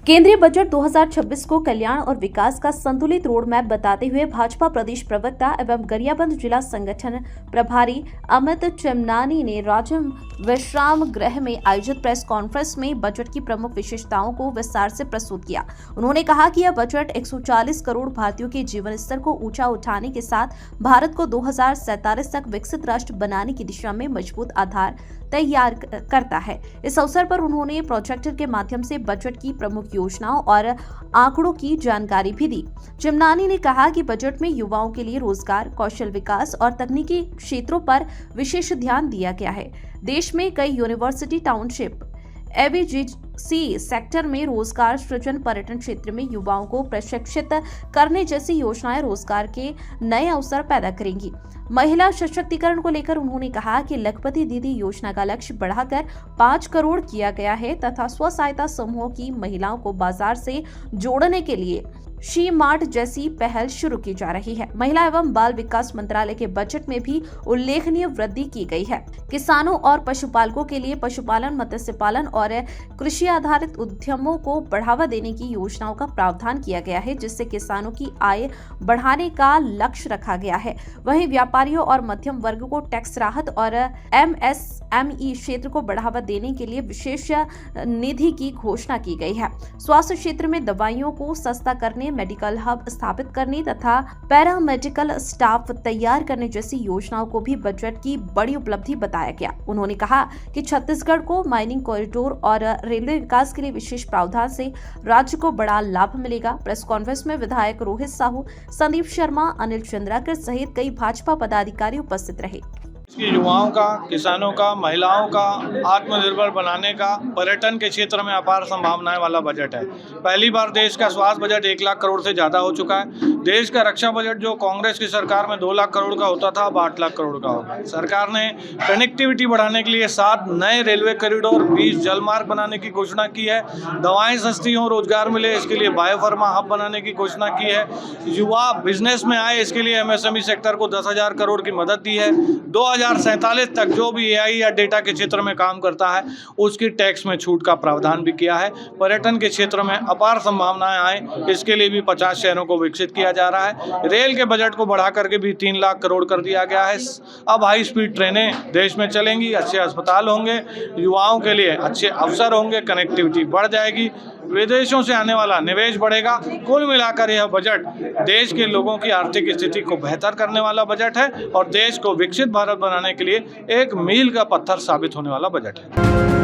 केंद्रीय बजट 2026 को कल्याण और विकास का संतुलित रोड मैप बताते हुए भाजपा प्रदेश प्रवक्ता एवं गरियाबंद जिला संगठन प्रभारी अमित चमनानी ने राज्य विश्राम गृह में आयोजित प्रेस कॉन्फ्रेंस में बजट की प्रमुख विशेषताओं को विस्तार से प्रस्तुत किया। उन्होंने कहा कि यह बजट 140 करोड़ भारतीयों के जीवन स्तर को ऊंचा उठाने के साथ भारत को 2047 तक विकसित राष्ट्र बनाने की दिशा में मजबूत आधार तैयार करता है। इस अवसर पर उन्होंने प्रोजेक्टर के माध्यम से बजट की प्रमुख योजनाओं और आंकड़ों की जानकारी भी दी। चिमनानी ने कहा कि बजट में युवाओं के लिए रोजगार, कौशल विकास और तकनीकी क्षेत्रों पर विशेष ध्यान दिया गया है। देश में कई यूनिवर्सिटी, टाउनशिप, एबीजीसी सेक्टर में रोजगार सृजन, पर्यटन क्षेत्र में युवाओं को प्रशिक्षित करने जैसी योजनाएं रोजगार के नए अवसर पैदा करेंगी। महिला सशक्तिकरण को लेकर उन्होंने कहा कि लखपति दीदी योजना का लक्ष्य बढ़ाकर 5 करोड़ किया गया है तथा स्व सहायता समूहों की महिलाओं को बाजार से जोड़ने के लिए शी मार्ट जैसी पहल शुरू की जा रही है। महिला एवं बाल विकास मंत्रालय के बजट में भी उल्लेखनीय वृद्धि की गई है। किसानों और पशुपालकों के लिए पशुपालन, मत्स्य पालन और कृषि आधारित उद्यमों को बढ़ावा देने की योजनाओं का प्रावधान किया गया है, जिससे किसानों की आय बढ़ाने का लक्ष्य रखा गया है। वहीं व्यापारियों और मध्यम वर्ग को टैक्स राहत और एमएसएमई क्षेत्र को बढ़ावा देने के लिए विशेष निधि की घोषणा की गई है। स्वास्थ्य क्षेत्र में दवाइयों को सस्ता करने, मेडिकल हब स्थापित करने तथा पैरामेडिकल स्टाफ तैयार करने जैसी योजनाओं को भी बजट की बड़ी उपलब्धि बताया गया। उन्होंने कहा कि छत्तीसगढ़ को माइनिंग कॉरिडोर और रेलवे विकास के लिए विशेष प्रावधान से राज्य को बड़ा लाभ मिलेगा। प्रेस कॉन्फ्रेंस में विधायक रोहित साहू, संदीप शर्मा, अनिल चंद्राकर सहित कई भाजपा पदाधिकारी उपस्थित रहे। युवाओं का, किसानों का, महिलाओं का आत्मनिर्भर बनाने का, पर्यटन के क्षेत्र में अपार संभावनाएं वाला बजट है। पहली बार देश का स्वास्थ्य बजट 1 लाख करोड़ से ज़्यादा हो चुका है। देश का रक्षा बजट जो कांग्रेस की सरकार में 2 लाख करोड़ का होता था, अब 8 लाख करोड़ का होगा। सरकार ने कनेक्टिविटी बढ़ाने के लिए 7 नए रेलवे कॉरिडोर, 20 जलमार्ग बनाने की घोषणा की है। दवाएँ सस्ती हों, रोजगार मिले, इसके लिए बायोफार्मा हब बनाने की घोषणा की है। युवा बिजनेस में आए, इसके लिए एमएसएमई सेक्टर को 10,000 करोड़ की मदद दी है। 2047 तक जो भी एआई या डेटा के क्षेत्र में काम करता है उसकी टैक्स में छूट का प्रावधान भी किया है। पर्यटन के क्षेत्र में अपार संभावनाएं आए, इसके लिए भी 50 शहरों को विकसित किया जा रहा है। रेल के बजट को बढ़ा करके भी 3 लाख करोड़ कर दिया गया है। अब हाई स्पीड ट्रेनें देश में चलेंगी, अच्छे अस्पताल होंगे, युवाओं के लिए अच्छे अवसर होंगे, कनेक्टिविटी बढ़ जाएगी, विदेशों से आने वाला निवेश बढ़ेगा। कुल मिलाकर यह बजट देश के लोगों की आर्थिक स्थिति को बेहतर करने वाला बजट है और देश को विकसित भारत बनाने के लिए एक मील का पत्थर साबित होने वाला बजट है।